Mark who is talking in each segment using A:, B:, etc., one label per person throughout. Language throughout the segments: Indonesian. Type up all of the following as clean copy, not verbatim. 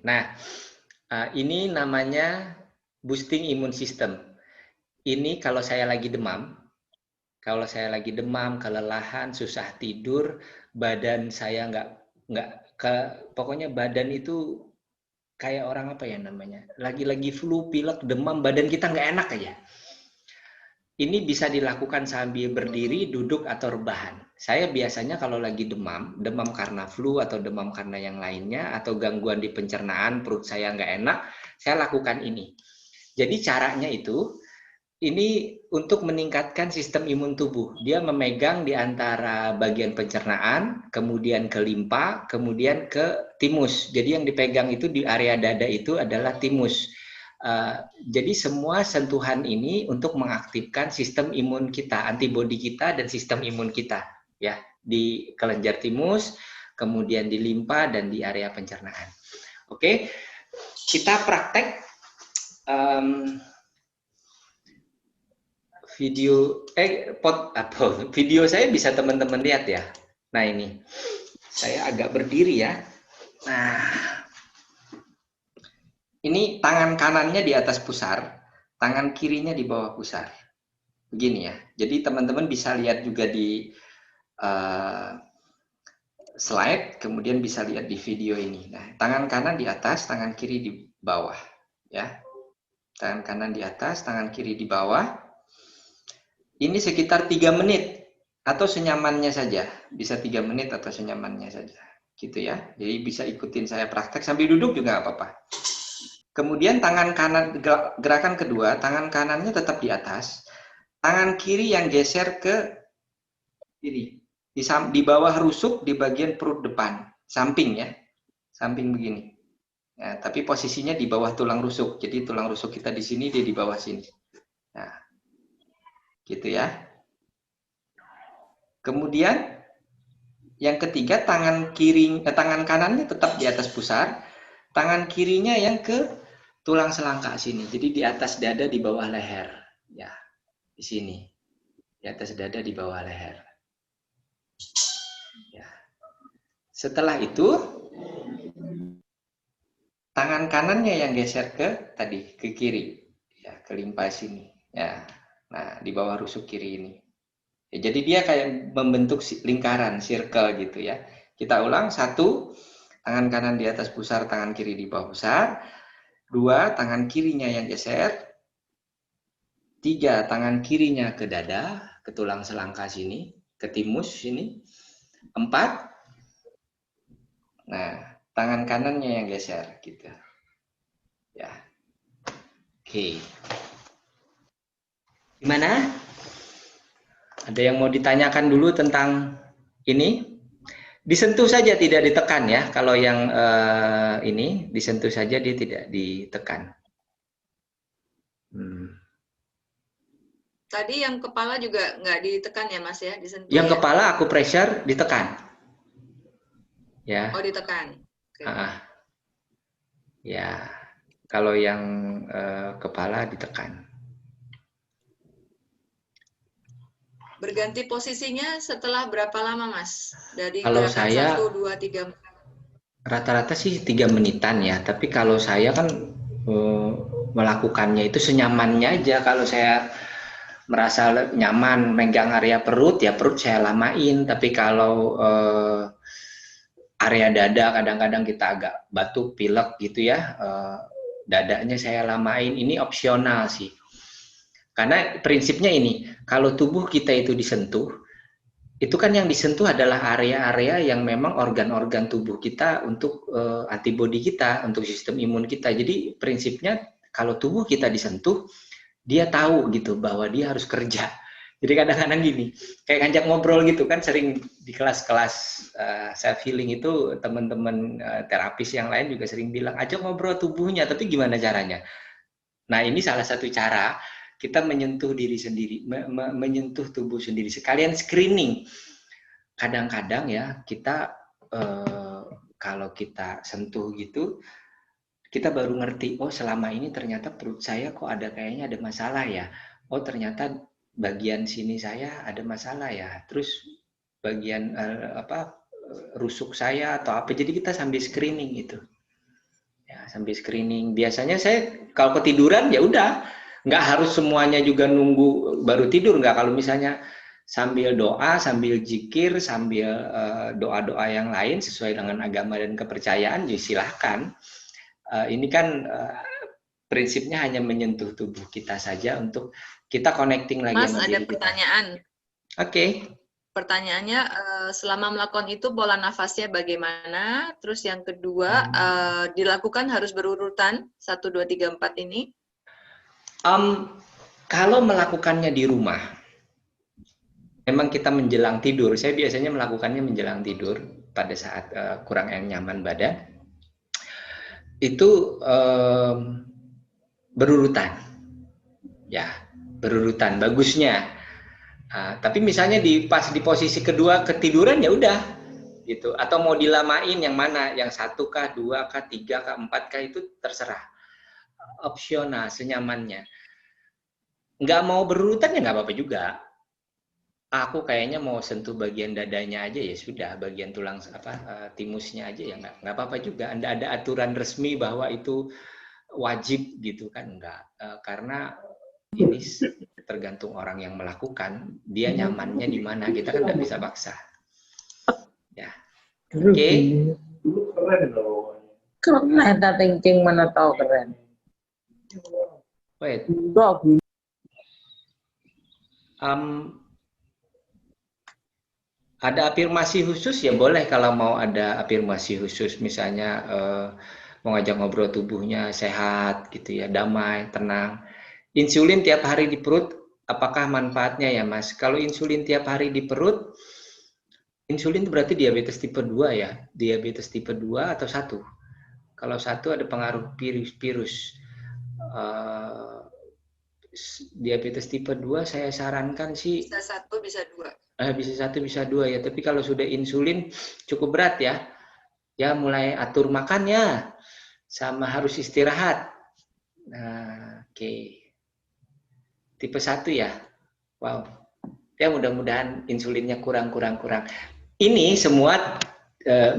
A: Nah, ini namanya boosting imun system. Ini kalau saya lagi demam, kelelahan, susah tidur, badan saya pokoknya badan itu kayak orang apa ya namanya, lagi flu, pilek, demam, badan kita nggak enak aja. Ini bisa dilakukan sambil berdiri, duduk, atau rebahan. Saya biasanya kalau lagi demam karena flu atau demam karena yang lainnya, atau gangguan di pencernaan, perut saya nggak enak, saya lakukan ini. Jadi caranya itu, ini untuk meningkatkan sistem imun tubuh. Dia memegang di antara bagian pencernaan, kemudian ke limpa, kemudian ke timus. Jadi yang dipegang itu di area dada itu adalah timus. Jadi semua sentuhan ini untuk mengaktifkan sistem imun kita, antibodi kita dan sistem imun kita, ya, di kelenjar timus, kemudian di limpa dan di area pencernaan. Oke, kita praktek. Video saya bisa teman-teman lihat ya. Nah ini, saya agak berdiri ya. Nah, ini tangan kanannya di atas pusar, tangan kirinya di bawah pusar. Begini ya. Jadi teman-teman bisa lihat juga di slide, kemudian bisa lihat di video ini. Nah, tangan kanan di atas, tangan kiri di bawah, ya. Tangan kanan di atas, tangan kiri di bawah. Ini sekitar 3 menit atau senyamannya saja. Bisa 3 menit atau senyamannya saja. Gitu ya. Jadi bisa ikutin saya praktek sambil duduk juga nggak apa-apa. Kemudian tangan kanan, gerakan kedua, tangan kanannya tetap di atas. Tangan kiri yang geser ke kiri. Di bawah rusuk di bagian perut depan. Samping ya. Samping begini. Nah, tapi posisinya di bawah tulang rusuk. Jadi tulang rusuk kita di sini, dia di bawah sini. Nah, gitu ya. Kemudian yang ketiga, tangan kanannya tetap di atas pusar, tangan kirinya yang ke tulang selangkah sini. Jadi di atas dada di bawah leher, ya, di sini, di atas dada di bawah leher. Ya. Setelah itu, tangan kanannya yang geser ke kiri, ya, ke limpa sini, ya. Nah, di bawah rusuk kiri ini. Ya, jadi dia kayak membentuk lingkaran, circle gitu ya. Kita ulang, 1, tangan kanan di atas pusar, tangan kiri di bawah pusar. 2, tangan kirinya yang geser. 3, tangan kirinya ke dada, ke tulang selangkah sini, ke timus sini. 4, nah, tangan kanannya yang geser gitu. Ya. Oke. Gimana? Ada yang mau ditanyakan dulu tentang ini? Disentuh saja, tidak ditekan ya. Kalau yang ini disentuh saja, dia tidak ditekan.
B: Tadi yang kepala juga nggak ditekan ya Mas ya, disentuh
A: yang
B: ya?
A: kepala aku pressure, ditekan. Ya.
B: Oh, ditekan. Okay.
A: Ya, kalau yang kepala ditekan.
B: Berganti posisinya setelah berapa lama Mas? Dari
A: kalau
B: gerakan
A: saya
B: 1, 2, 3.
A: rata-rata sih 3 menitan ya, tapi kalau saya kan melakukannya itu senyamannya aja. Kalau saya merasa nyaman megang area perut, ya perut saya lamain. Tapi kalau area dada kadang-kadang kita agak batuk, pilek gitu ya, dadanya saya lamain. Ini opsional sih. Karena prinsipnya ini, kalau tubuh kita itu disentuh, itu kan yang disentuh adalah area-area yang memang organ-organ tubuh kita untuk antibodi kita, untuk sistem imun kita. Jadi prinsipnya kalau tubuh kita disentuh, dia tahu gitu bahwa dia harus kerja. Jadi kadang-kadang gini, kayak ngajak ngobrol gitu kan, sering di kelas-kelas self healing itu teman-teman terapis yang lain juga sering bilang, ajak ngobrol tubuhnya, tapi gimana caranya? Nah, ini salah satu cara kita menyentuh diri sendiri, menyentuh tubuh sendiri. Sekalian screening. Kadang-kadang ya kita kalau kita sentuh gitu, kita baru ngerti, oh selama ini ternyata perut saya kok kayaknya ada masalah ya. Oh ternyata bagian sini saya ada masalah ya. Terus bagian rusuk saya atau apa. Jadi kita sambil screening gitu. sambil screening. Biasanya saya kalau ketiduran ya udah, nggak harus semuanya juga nunggu baru tidur, nggak. Kalau misalnya sambil doa, sambil zikir, sambil doa-doa yang lain sesuai dengan agama dan kepercayaan, ya silahkan. Ini kan prinsipnya hanya menyentuh tubuh kita saja untuk kita connecting lagi
B: Mas,
A: sama
B: ada
A: diri kita.
B: pertanyaan.
A: Oke.
B: Pertanyaannya, selama melakukan itu pola nafasnya bagaimana? Terus yang kedua, dilakukan harus berurutan 1, 2, 3, 4 ini?
A: Kalau melakukannya di rumah, memang kita menjelang tidur. Saya biasanya melakukannya menjelang tidur pada saat kurang nyaman badan. Itu berurutan, ya berurutan. Bagusnya. Tapi misalnya pas di posisi kedua ketiduran ya udah gitu, atau mau dilamain yang mana, yang 1 kah, 2 kah, 3 kah, 4 kah, itu terserah, opsional, senyamannya. Nggak mau berurutan ya nggak apa-apa juga. Aku kayaknya mau sentuh bagian dadanya aja, ya sudah, bagian tulang timusnya aja, ya nggak apa-apa juga. Anda ada aturan resmi bahwa itu wajib gitu kan, enggak. Karena ini tergantung orang yang melakukan, dia nyamannya di mana, kita kan nggak bisa paksa. Ya, oke.
C: Keren, kencing mana tahu keren.
A: Wait. Ada afirmasi khusus ya boleh, kalau mau ada afirmasi khusus, misalnya mau ngajak ngobrol tubuhnya sehat gitu ya, damai, tenang. Insulin tiap hari di perut, apakah manfaatnya ya Mas? Kalau insulin tiap hari di perut, insulin itu berarti diabetes tipe 2 ya? Diabetes tipe 2 atau 1? Kalau 1 ada pengaruh virus. Diabetes tipe 2 saya sarankan sih.
B: Bisa 1, bisa 2.
A: Bisa 1, bisa 2 ya. Tapi kalau sudah insulin cukup berat ya. Ya mulai atur makannya, sama harus istirahat. Nah, oke. Tipe 1 ya. Wow. Ya mudah-mudahan insulinnya kurang. Ini semua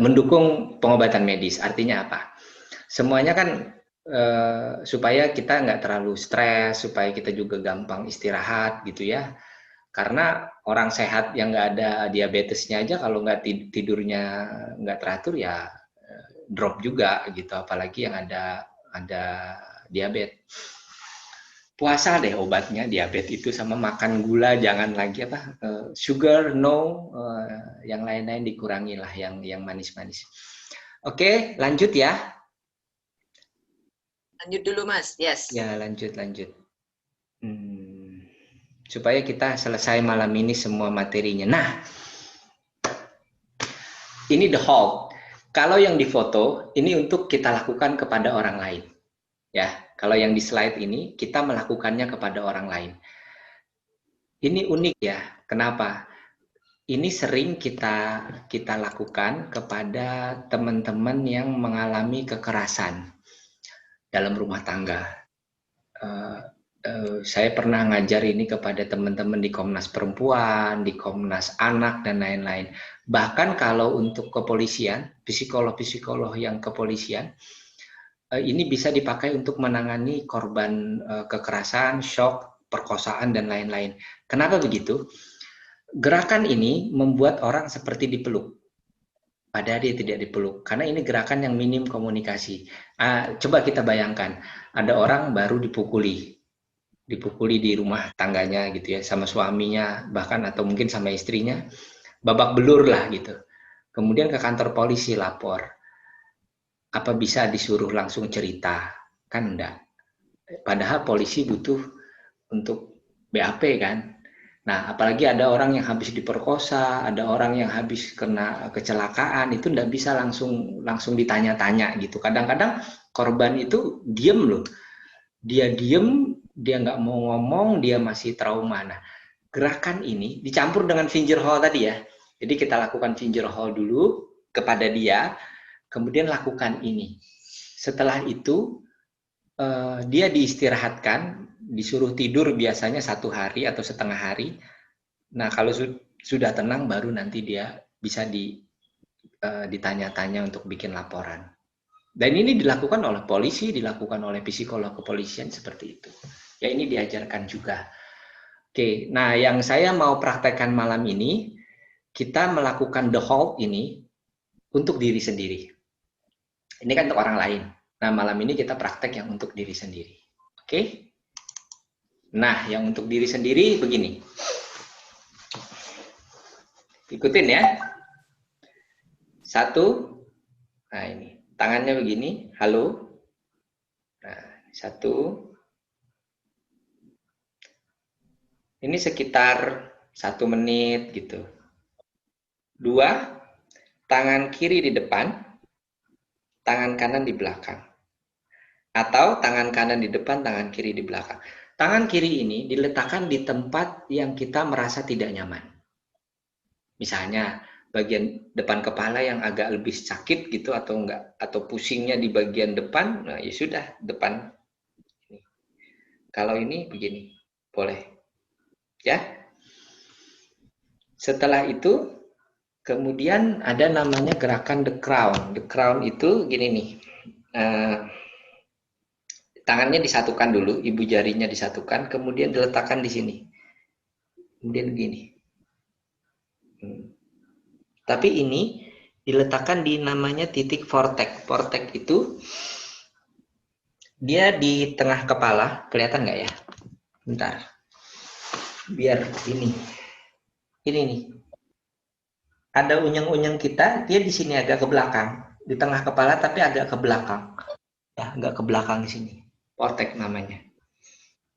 A: mendukung pengobatan medis. Artinya apa? Semuanya kan supaya kita nggak terlalu stres, supaya kita juga gampang istirahat gitu ya. Karena orang sehat yang nggak ada diabetesnya aja, kalau nggak tidurnya nggak teratur ya drop juga gitu. Apalagi yang ada diabetes. Puasa deh obatnya diabetes itu, sama makan gula jangan lagi, sugar no, yang lain-lain dikurangi lah, yang manis-manis. Oke, lanjut ya.
B: Lanjut dulu Mas, yes.
A: Ya lanjut. Supaya kita selesai malam ini semua materinya. Nah, ini the whole. Kalau yang difoto ini untuk kita lakukan kepada orang lain, ya. Kalau yang di slide ini kita melakukannya kepada orang lain. Ini unik ya. Kenapa? Ini sering kita lakukan kepada teman-teman yang mengalami kekerasan dalam rumah tangga. Saya pernah ngajar ini kepada teman-teman di Komnas Perempuan, di Komnas Anak, dan lain-lain. Bahkan kalau untuk kepolisian, psikolog-psikolog yang kepolisian, ini bisa dipakai untuk menangani korban kekerasan, shock, perkosaan, dan lain-lain. Kenapa begitu? Gerakan ini membuat orang seperti dipeluk, padahal dia tidak dipeluk, karena ini gerakan yang minim komunikasi. Coba kita bayangkan, ada orang baru dipukuli di rumah tangganya gitu ya, sama suaminya bahkan, atau mungkin sama istrinya, babak belur lah gitu. Kemudian ke kantor polisi lapor. Apa bisa disuruh langsung cerita? Kan enggak. Padahal polisi butuh untuk BAP kan. Nah, apalagi ada orang yang habis diperkosa, ada orang yang habis kena kecelakaan, itu enggak bisa langsung ditanya-tanya gitu. Kadang-kadang korban itu diem loh. Dia diem, dia nggak mau ngomong, dia masih trauma. Nah, gerakan ini dicampur dengan finger hold tadi ya. Jadi kita lakukan finger hold dulu kepada dia, kemudian lakukan ini. Setelah itu dia diistirahatkan, disuruh tidur biasanya 1 hari atau setengah hari. Nah, kalau sudah tenang baru nanti dia bisa ditanya-tanya untuk bikin laporan. Dan ini dilakukan oleh polisi, dilakukan oleh psikolog kepolisian seperti itu. Ya ini diajarkan juga. Oke, nah yang saya mau praktekkan malam ini, kita melakukan the hold ini untuk diri sendiri. Ini kan untuk orang lain. Nah malam ini kita praktek yang untuk diri sendiri. Oke? Nah yang untuk diri sendiri begini. Ikutin ya. 1, nah ini. Tangannya begini, halo. Nah, 1. Ini sekitar 1 menit gitu. 2, tangan kiri di depan, tangan kanan di belakang. Atau tangan kanan di depan, tangan kiri di belakang. Tangan kiri ini diletakkan di tempat yang kita merasa tidak nyaman. Misalnya bagian depan kepala yang agak lebih sakit gitu atau enggak, atau pusingnya di bagian depan, nah ya sudah depan ini. Kalau ini begini, boleh ya. Setelah itu kemudian ada namanya gerakan the crown. The crown itu gini nih, tangannya disatukan dulu, ibu jarinya disatukan, kemudian diletakkan di sini, kemudian begini. Tapi ini diletakkan di namanya titik vortex. Vortex itu dia di tengah kepala, kelihatan nggak ya? Bentar, biar ini nih. Ada unyeng-unyeng kita, dia di sini agak ke belakang, di tengah kepala tapi agak ke belakang, ya agak ke belakang di sini. Vortex namanya.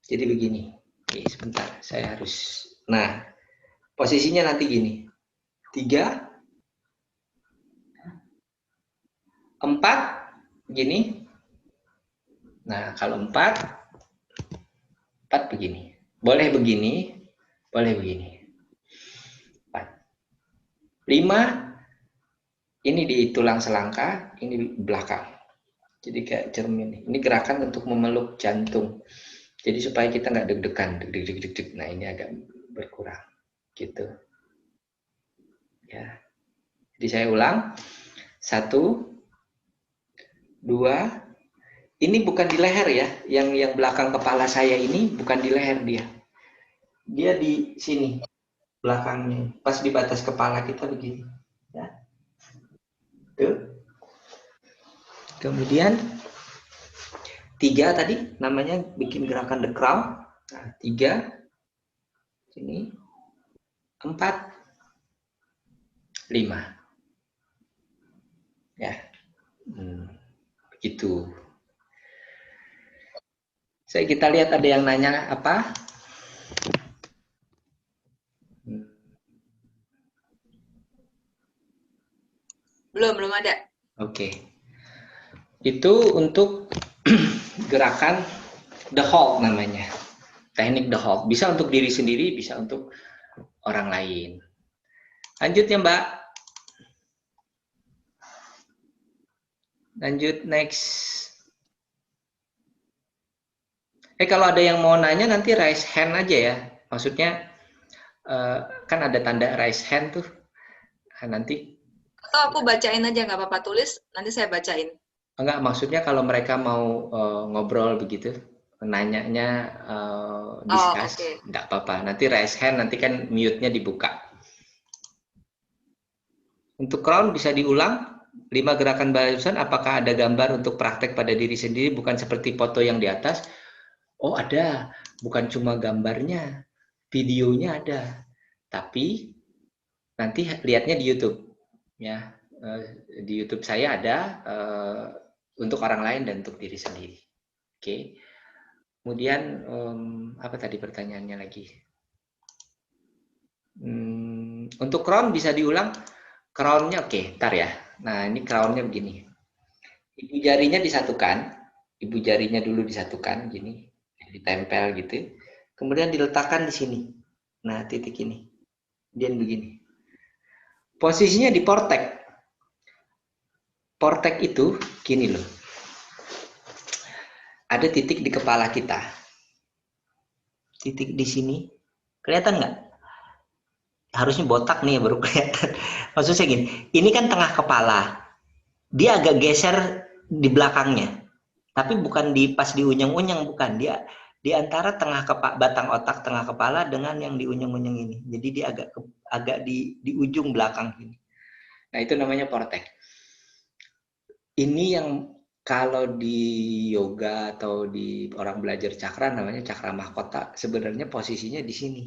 A: Jadi begini. Oke, sebentar, saya harus. Nah, posisinya nanti gini. 3, 4 begini. Nah, kalau 4 begini. Boleh begini, boleh begini. 4. 5 ini di tulang selangka, ini di belakang. Jadi kayak cermin. Ini gerakan untuk memeluk jantung. Jadi supaya kita nggak deg-degan, deg-deg. Nah, ini agak berkurang gitu. Ya. Jadi saya ulang. 1, 2, ini bukan di leher ya, yang belakang kepala saya ini bukan di leher dia di sini belakangnya, pas di batas kepala kita begini, ya. Tuh. Kemudian 3 tadi namanya bikin gerakan the crown. Nah, 3 sini, 4, 5, ya. Begitu. Kita lihat ada yang nanya apa?
B: Belum ada.
A: Oke. Itu untuk gerakan the hold namanya. Teknik the hold. Bisa untuk diri sendiri, bisa untuk orang lain. Lanjut ya, Mbak. Lanjut next. Kalau ada yang mau nanya nanti raise hand aja ya. Maksudnya kan ada tanda raise hand tuh. Nah, nanti.
B: Atau aku bacain aja nggak apa-apa, tulis nanti saya bacain.
A: Enggak, maksudnya kalau mereka mau ngobrol begitu, nanyanya discuss, okay. Enggak apa-apa. Nanti raise hand, nanti kan mute-nya dibuka. Untuk crown bisa diulang. 5 gerakan barusan, apakah ada gambar untuk praktek pada diri sendiri, bukan seperti foto yang di atas? Oh ada, bukan cuma gambarnya, videonya ada. Tapi nanti lihatnya di YouTube, ya. Di YouTube saya ada untuk orang lain dan untuk diri sendiri. Oke. Kemudian apa tadi pertanyaannya lagi? Untuk crown bisa diulang. Crownnya oke, ntar ya. Nah ini crownnya begini. Ibu jarinya disatukan. Ibu jarinya dulu disatukan, gini. Ditempel gitu, kemudian diletakkan di sini. Nah, titik ini. Kemudian begini. Posisinya di vortex. Vortex itu gini loh. Ada titik di kepala kita. Titik di sini. Kelihatan nggak? Harusnya botak nih baru kelihatan. Maksud saya gini, ini kan tengah kepala. Dia agak geser di belakangnya. Tapi bukan pas di unyeng-unyeng, bukan. Dia di antara batang otak tengah kepala dengan yang di unyeng-unyeng ini. Jadi dia agak di ujung belakang ini. Nah, itu namanya portek. Ini yang kalau di yoga atau di orang belajar cakra namanya cakra mahkota, sebenarnya posisinya di sini.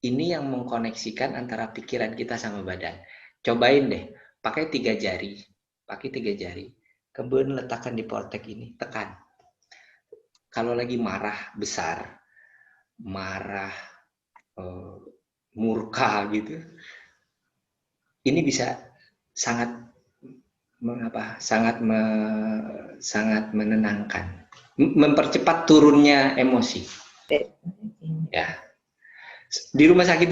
A: Ini yang mengkoneksikan antara pikiran kita sama badan. Cobain deh, pakai 3 jari. Pakai 3 jari. Kemudian letakkan di portek ini, tekan. Kalau lagi marah besar, marah, murka gitu, ini bisa sangat menenangkan, mempercepat turunnya emosi. Ya, di rumah sakit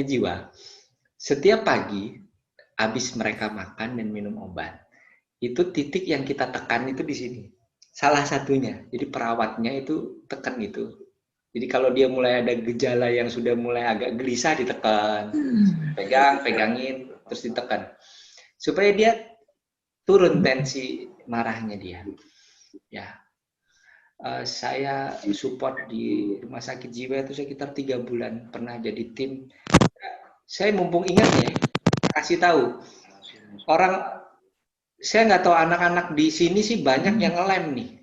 A: jiwa, setiap pagi habis mereka makan dan minum obat, itu titik yang kita tekan itu di sini. Salah satunya, jadi perawatnya itu tekan itu. Jadi kalau dia mulai ada gejala yang sudah mulai agak gelisah, ditekan, pegangin, terus ditekan, supaya dia turun tensi marahnya dia. Ya, saya support di rumah sakit jiwa itu sekitar 3 bulan, pernah jadi tim. Saya mumpung ingat ya, kasih tahu orang. Saya nggak tahu anak-anak di sini sih banyak yang ngelem.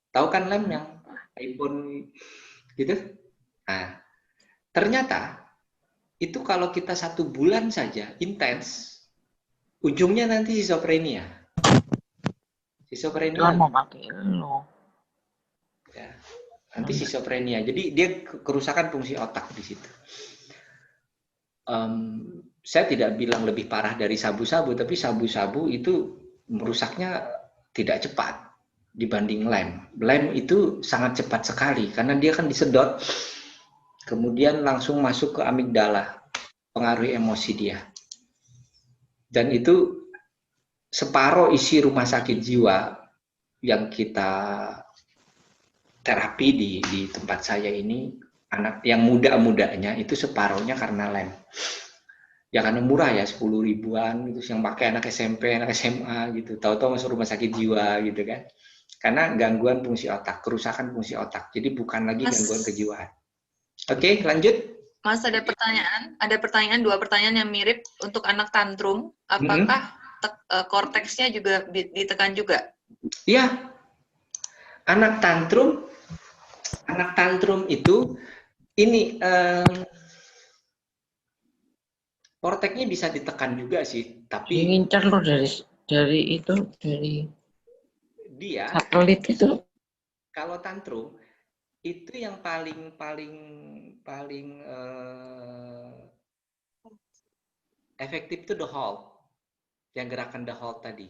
A: Tahu kan lem yang iPhone gitu? Nah, ternyata itu kalau kita 1 bulan saja intens, ujungnya nanti schizophrenia. Schizophrenia.
C: Mau pakai lo.
A: Ya, nanti schizophrenia. Jadi dia kerusakan fungsi otak di situ. Saya tidak bilang lebih parah dari sabu-sabu, tapi sabu-sabu itu merusaknya tidak cepat dibanding lem. Lem itu sangat cepat sekali karena dia kan disedot, kemudian langsung masuk ke amigdala, pengaruhi emosi dia. Dan itu separuh isi rumah sakit jiwa yang kita terapi di tempat saya ini, anak yang muda-mudanya itu separuhnya karena lem. Ya karena murah ya, 10 ribuan gitu, yang pakai anak SMP, anak SMA gitu, tahu-tahu masuk rumah sakit jiwa gitu kan. Karena gangguan fungsi otak, kerusakan fungsi otak. Jadi bukan lagi gangguan kejiwaan. Oke, lanjut.
B: Mas, ada pertanyaan, 2 pertanyaan yang mirip untuk anak tantrum. Apakah korteksnya juga ditekan juga?
A: Iya. Anak tantrum itu ini korteknya bisa ditekan juga sih, tapi
C: ngincar lo dari
A: dia
C: satelit itu.
A: Kalau tantrum itu yang paling efektif itu the hold, yang gerakan the hold tadi,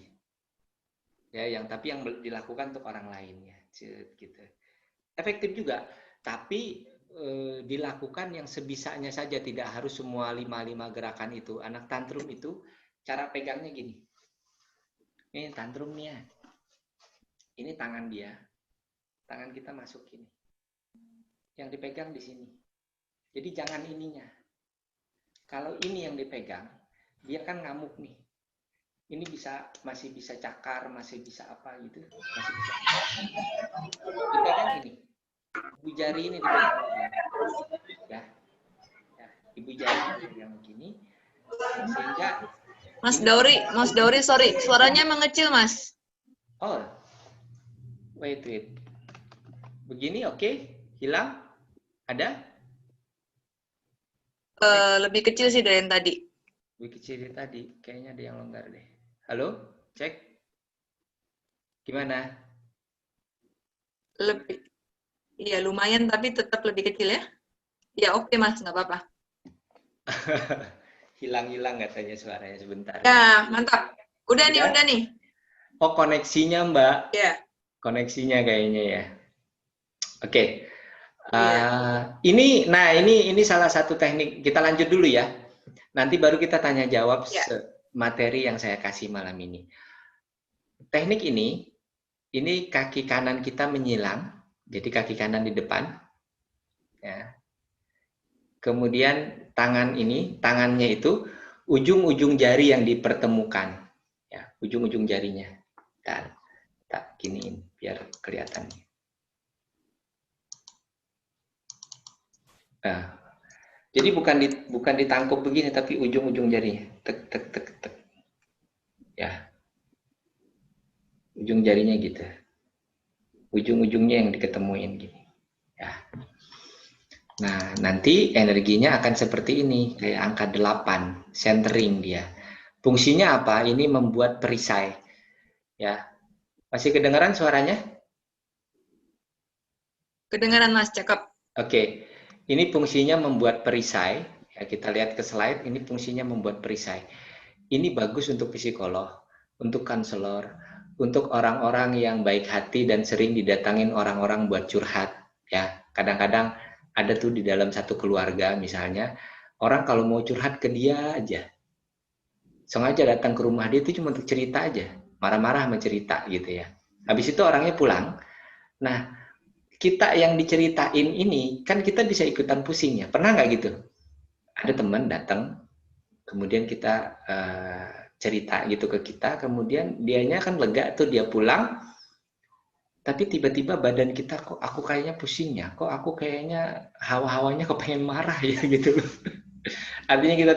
A: ya, tapi yang dilakukan untuk orang lain ya, gitu. Efektif juga, tapi dilakukan yang sebisanya saja, tidak harus semua 5 gerakan itu. Anak tantrum itu cara pegangnya gini. Ini tantrumnya. Ini tangan dia. Tangan kita masuk gini. Yang dipegang di sini. Jadi jangan ininya. Kalau ini yang dipegang, dia kan ngamuk nih. Ini masih bisa cakar, masih bisa apa gitu. Masih bisa. Dipegang ini. Ibu jari ini dipegang ya, ibu jari dipegang begini, sehingga
B: Mas Dauri, sorry, suaranya mengecil, Mas.
A: Oh, wait, begini, oke, hilang, ada?
B: Lebih kecil sih dari yang tadi.
A: Lebih kecil dari tadi, kayaknya ada yang longgar deh. Halo, cek, gimana?
B: Iya, lumayan, tapi tetap lebih kecil ya. Ya oke, Mas, nggak apa-apa.
A: Hilang katanya suaranya sebentar.
B: Ya, mantap. Udah nih.
A: Oh, koneksinya, Mbak.
B: Ya.
A: Koneksinya kayaknya ya. Oke. Ini salah satu teknik. Kita lanjut dulu ya. Nanti baru kita tanya jawab materi yang saya kasih malam ini. Teknik ini kaki kanan kita menyilang. Jadi kaki kanan di depan, ya. Kemudian tangannya itu ujung-ujung jari yang dipertemukan, Ya, ujung-ujung jarinya. Dan tak giniin biar kelihatan. Nah, jadi bukan ditangkup begini, tapi ujung-ujung jarinya. Tek, tek, tek, tek. Ya, ujung jarinya gitu. Ujung-ujungnya yang diketemuin gini. Ya. Nah, nanti energinya akan seperti ini, kayak angka 8, centering dia. Fungsinya apa? Ini membuat perisai. Ya. Masih kedengaran suaranya?
B: Kedengaran Mas, cakep.
A: Oke. Ini fungsinya membuat perisai. Ya, kita lihat ke slide, ini fungsinya membuat perisai. Ini bagus untuk psikolog, untuk konselor, untuk orang-orang yang baik hati dan sering didatangin orang-orang buat curhat. Ya, kadang-kadang ada tuh di dalam satu keluarga misalnya, orang kalau mau curhat ke dia aja, sengaja datang ke rumah dia itu cuma untuk cerita aja, marah-marah sama cerita gitu ya. Habis itu orangnya pulang. Nah, kita yang diceritain ini, kan kita bisa ikutan pusingnya. Pernah nggak gitu? Ada teman datang, kemudian kita cerita gitu ke kita, kemudian dianya kan lega tuh, dia pulang, tapi tiba-tiba badan kita, kok aku kayaknya pusingnya, kok aku kayaknya hawa-hawanya kepengen marah ya gitu. Artinya kita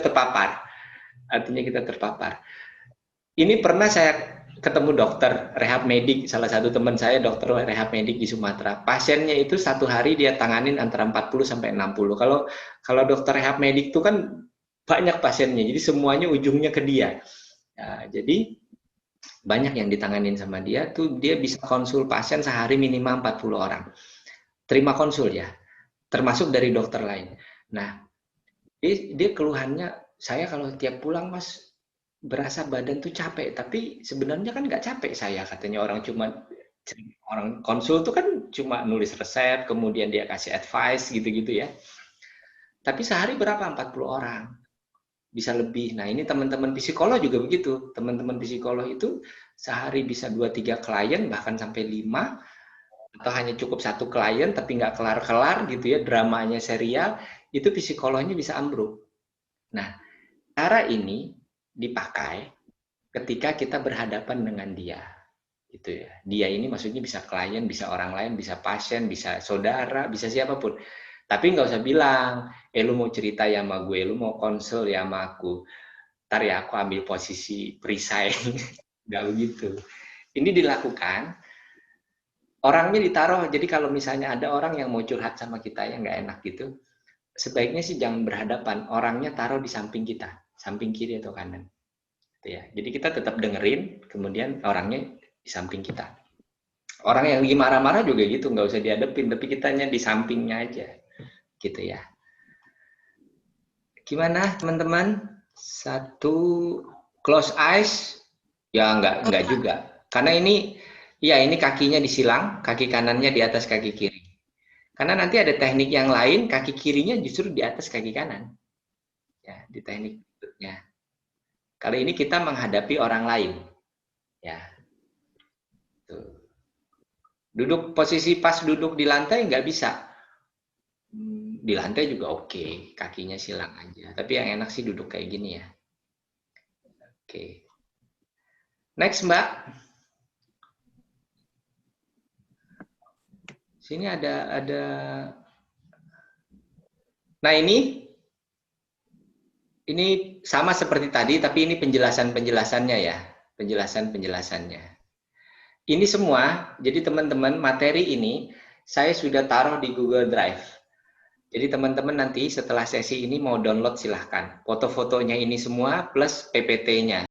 A: terpapar. Ini pernah saya ketemu dokter rehab medik, salah satu teman saya dokter rehab medik di Sumatera. Pasiennya itu satu hari dia tanganin antara 40 sampai 60. Kalau dokter rehab medik itu kan banyak pasiennya, jadi semuanya ujungnya ke dia. Nah, jadi banyak yang ditanganin sama dia tuh, dia bisa konsul pasien sehari minimal 40 orang. Terima konsul ya, termasuk dari dokter lain. Nah, dia keluhannya, saya kalau tiap pulang Mas berasa badan tuh capek, tapi sebenarnya kan nggak capek saya, katanya. Orang konsul tuh kan cuma nulis resep, kemudian dia kasih advice gitu-gitu ya. Tapi sehari berapa? 40 orang. Bisa lebih. Nah, ini teman-teman psikolog juga begitu. Teman-teman psikolog itu sehari bisa 2-3 klien, bahkan sampai 5, atau hanya cukup 1 klien tapi nggak kelar-kelar gitu ya, dramanya serial, itu psikolognya bisa ambruk. Nah, cara ini dipakai ketika kita berhadapan dengan dia, gitu ya. Dia ini maksudnya bisa klien, bisa orang lain, bisa pasien, bisa saudara, bisa siapapun. Tapi nggak usah bilang, lu mau cerita ya sama gue, lu mau konsul ya sama aku, ntar ya aku ambil posisi perisai. Nggak begitu. Ini dilakukan, orangnya ditaruh, jadi kalau misalnya ada orang yang mau curhat sama kita yang nggak enak gitu, sebaiknya sih jangan berhadapan, orangnya taruh di samping kita, samping kiri atau kanan. Ya, jadi kita tetap dengerin, kemudian orangnya di samping kita. Orang yang lagi marah-marah juga gitu, nggak usah dihadapin, tapi kitanya di sampingnya aja, gitu ya. Gimana teman-teman? Satu, close eyes, ya nggak juga, karena ini, ya ini kakinya disilang, kaki kanannya di atas kaki kiri. Karena nanti ada teknik yang lain, kaki kirinya justru di atas kaki kanan. Ya, di teknik berikutnya. Kali ini kita menghadapi orang lain. Ya. Tuh. Duduk posisi pas duduk di lantai nggak bisa. Di lantai juga oke, kakinya silang aja. Tapi yang enak sih duduk kayak gini ya. Oke. Next, Mbak. Sini ada. Nah, ini sama seperti tadi, tapi ini penjelasannya ya. Penjelasannya. Ini semua, jadi teman-teman, materi ini saya sudah taruh di Google Drive. Jadi teman-teman nanti setelah sesi ini mau download silahkan. Foto-fotonya ini semua plus PPT-nya.